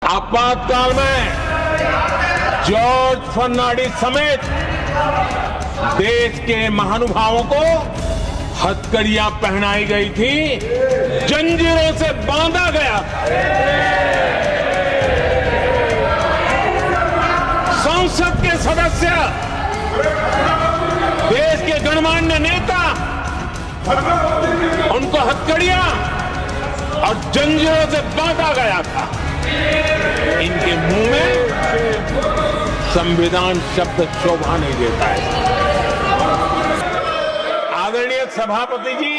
आपातकाल में जॉर्ज फर्नांडिस समेत देश के महानुभावों को हथकड़ियां पहनाई गई थी, जंजीरों से बांधा गया था। संसद के सदस्य, देश के गणमान्य नेता, उनको हथकड़ियां और जंजीरों से बांधा गया था। इनके मुंह में संविधान शब्द शोभा नहीं देता है। आदरणीय सभापति जी,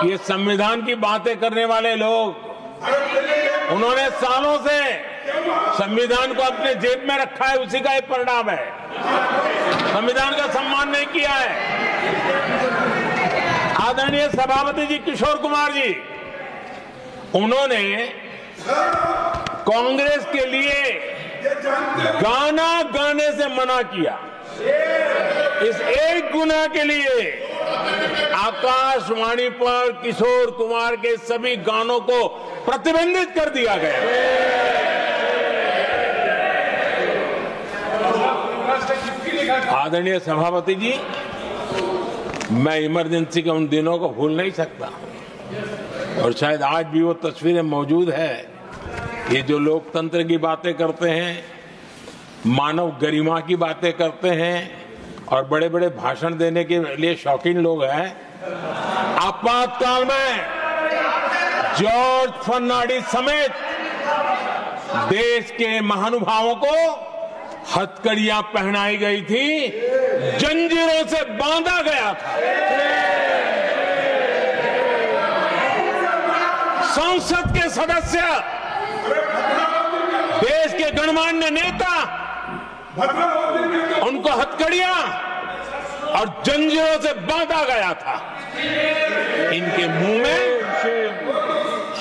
ये संविधान की बातें करने वाले लोग, उन्होंने सालों से संविधान को अपने जेब में रखा है, उसी का एक परिणाम है। संविधान का सम्मान नहीं किया है। आदरणीय सभापति जी किशोर कुमार जी, उन्होंने कांग्रेस के लिए गाना गाने से मना किया। इस एक गुनाह के लिए आकाशवाणी पर किशोर कुमार के सभी गानों को प्रतिबंधित कर दिया गया। आदरणीय सभापति जी, मैं इमरजेंसी के उन दिनों को भूल नहीं सकता और शायद आज भी वो तस्वीरें मौजूद है। ये जो लोकतंत्र की बातें करते हैं, मानव गरिमा की बातें करते हैं और बड़े बड़े भाषण देने के लिए शौकीन लोग हैं, आपातकाल में जॉर्ज फर्नांडिस समेत देश के महानुभावों को हथकड़ियां पहनाई गई थी, जंजीरों से बांधा गया था। संसद के सदस्य, देश के गणमान्य नेता, उनको हथकड़ियां और जंजीरों से बांधा गया था। इनके मुंह में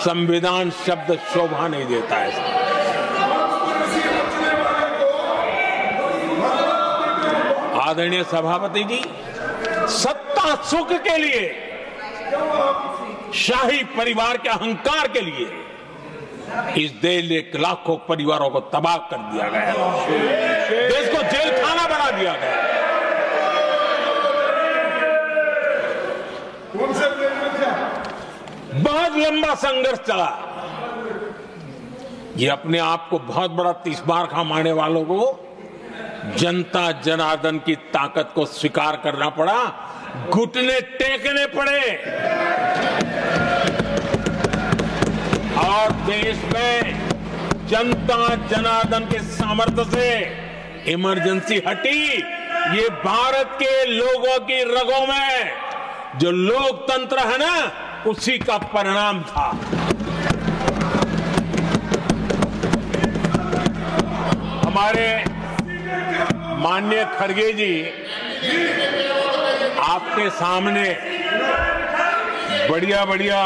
संविधान शब्द शोभा नहीं देता है। आदरणीय सभापति जी, सत्ता सुख के लिए, शाही परिवार के अहंकार के लिए इस देश के लाखों परिवारों को तबाह कर दिया गया, देश को जेल खाना बना दिया गया। बहुत लंबा संघर्ष चला। ये अपने आप को बहुत बड़ा तीसमार मानने वालों को जनता जनार्दन की ताकत को स्वीकार करना पड़ा, घुटने टेकने पड़े और देश में जनता जनार्दन के सामर्थ्य से इमरजेंसी हटी। ये भारत के लोगों की रगों में जो लोकतंत्र है ना, उसी का परिणाम था। हमारे माननीय खड़गे जी आपके सामने बढ़िया बढ़िया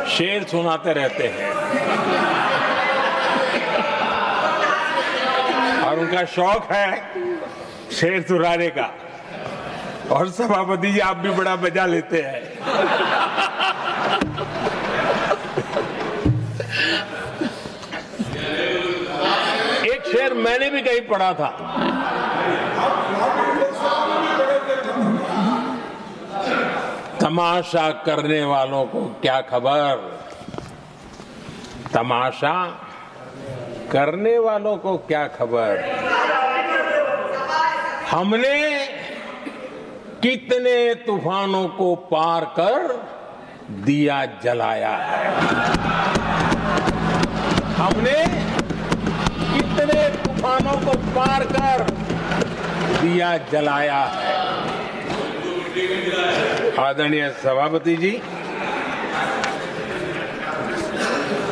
शेर सुनाते रहते हैं और उनका शौक है शेर सुनाने का, और सभापति जी आप भी बड़ा मजा लेते हैं। एक शेर मैंने भी कहीं पढ़ा था, तमाशा करने वालों को क्या खबर, तमाशा करने वालों को क्या खबर, हमने कितने तूफानों को पार कर दिया जलाया है, हमने कितने तूफानों को पार कर दिया जलाया है। आदरणीय सभापति जी,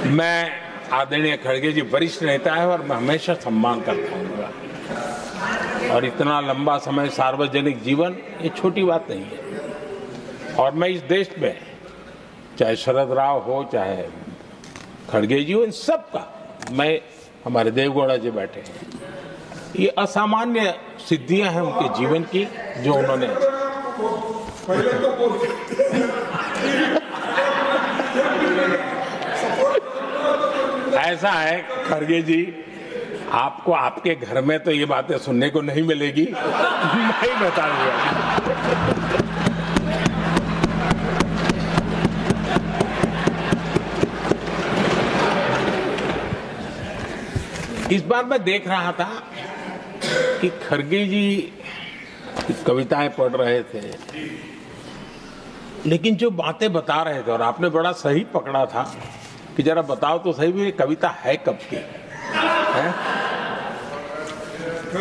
मैं आदरणीय खड़गे जी वरिष्ठ नेता है और मैं हमेशा सम्मान करता हूँ, और इतना लंबा समय सार्वजनिक जीवन ये छोटी बात नहीं है। और मैं इस देश में चाहे शरद राव हो चाहे खड़गे जी हो, इन सब का, मैं हमारे देवगौड़ा जी बैठे हैं, ये असामान्य सिद्धियां हैं उनके जीवन की जो उन्होंने ऐसा है खड़गे जी, आपको आपके घर में तो ये बातें सुनने को नहीं मिलेगी, नहीं बता दूंगा। इस बार मैं देख रहा था कि खड़गे जी कविताएं पढ़ रहे थे, लेकिन जो बातें बता रहे थे, और आपने बड़ा सही पकड़ा था कि जरा बताओ तो सही भी ये कविता है कब की है?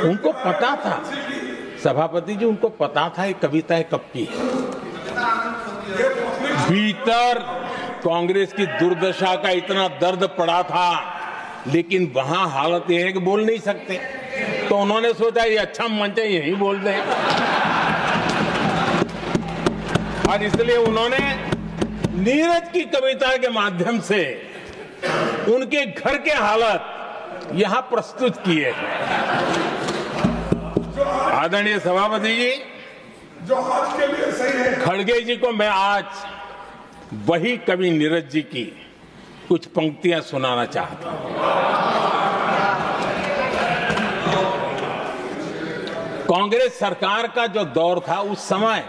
उनको पता था, सभापति जी, उनको पता था ये कविता कब की है। भीतर कांग्रेस की दुर्दशा का इतना दर्द पड़ा था, लेकिन वहां हालत यह है कि बोल नहीं सकते, तो उन्होंने सोचा ये अच्छा मंच है, यही बोल दें, और इसलिए उन्होंने नीरज की कविता के माध्यम से उनके घर के हालत यहां प्रस्तुत किए हैं। आदरणीय सभापति जी, जो आज के लिए सही है, खड़गे जी को मैं आज वही कवि नीरज जी की कुछ पंक्तियां सुनाना चाहता हूं। कांग्रेस सरकार का जो दौर था, उस समय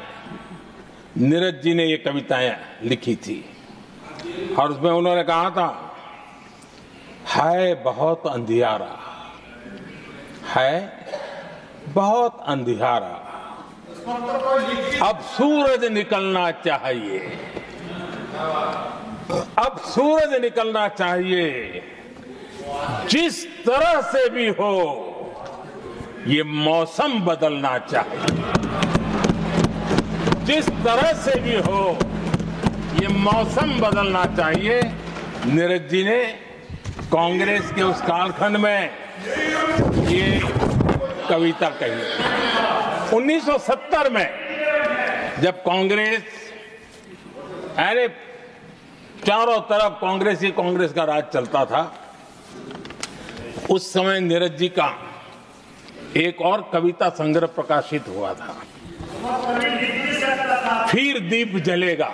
नीरज जी ने ये कविताएं लिखी थी, और उसमें उन्होंने कहा था, है बहुत अंधियारा, है बहुत अंधियारा, अब सूरज निकलना चाहिए, अब सूरज निकलना चाहिए, जिस तरह से भी हो ये मौसम बदलना चाहिए, जिस तरह से भी हो ये मौसम बदलना चाहिए। नीरज जी ने कांग्रेस के उस कालखंड में ये कविता कही। 1970 में जब कांग्रेस, अरे चारों तरफ कांग्रेस का राज चलता था, उस समय नीरज जी का एक और कविता संग्रह प्रकाशित हुआ था, फिर दीप जलेगा।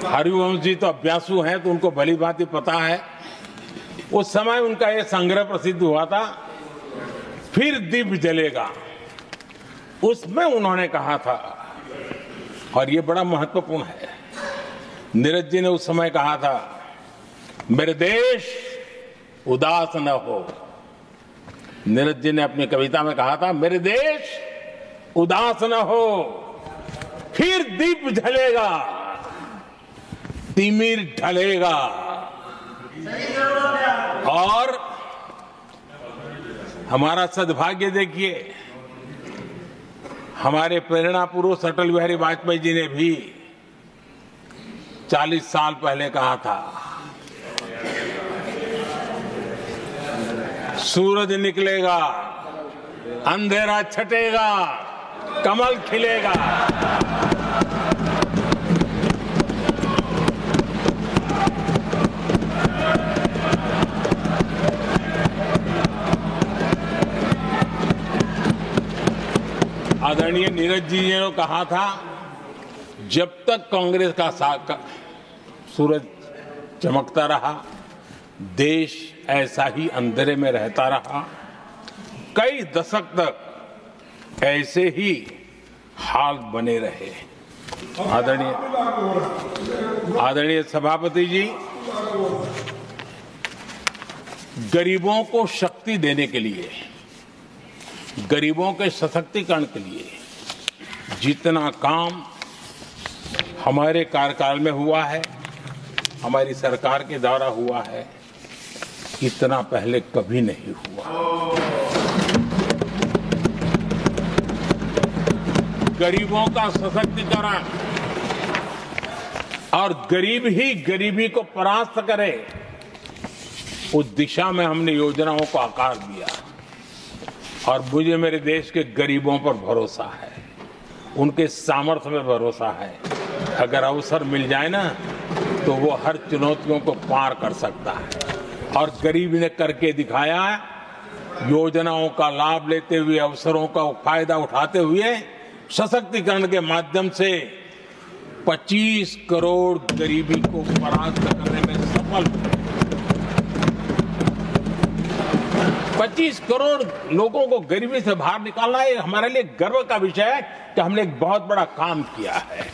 हरिवंश जी तो अभ्यासु हैं, तो उनको भली भांति पता है। उस समय उनका यह संग्रह प्रसिद्ध हुआ था, फिर दीप जलेगा। उसमें उन्होंने कहा था, और ये बड़ा महत्वपूर्ण है, नीरज जी ने उस समय कहा था, मेरे देश उदास न हो। नीरज जी ने अपनी कविता में कहा था, मेरे देश उदास न हो, फिर दीप जलेगा, तिमिर ढलेगा, और हमारा सद्भाग्य देखिए, हमारे प्रेरणा पुरुष अटल बिहारी वाजपेयी जी ने भी 40 साल पहले कहा था, सूरज निकलेगा, अंधेरा छटेगा, कमल खिलेगा। आदरणीय नीरज जी ने कहा था, जब तक कांग्रेस का सूरज चमकता रहा, देश ऐसा ही अंधेरे में रहता रहा। कई दशक तक ऐसे ही हाल बने रहे। आदरणीय सभापति जी, गरीबों को शक्ति देने के लिए, गरीबों के सशक्तिकरण के लिए जितना काम हमारे कार्यकाल में हुआ है, हमारी सरकार के द्वारा हुआ है, इतना पहले कभी नहीं हुआ। गरीबों का सशक्तिकरण और गरीब ही गरीबी को परास्त करे, उस दिशा में हमने योजनाओं को आकार दिया। और मुझे मेरे देश के गरीबों पर भरोसा है, उनके सामर्थ्य में भरोसा है। अगर अवसर मिल जाए ना, तो वो हर चुनौतियों को पार कर सकता है। और गरीब ने करके दिखाया, योजनाओं का लाभ लेते हुए, अवसरों का फायदा उठाते हुए, सशक्तिकरण के माध्यम से 25 करोड़ गरीबी को परास्त करने में सफल हुए। 25 करोड़ लोगों को गरीबी से बाहर निकालना ये हमारे लिए गर्व का विषय है कि हमने एक बहुत बड़ा काम किया है।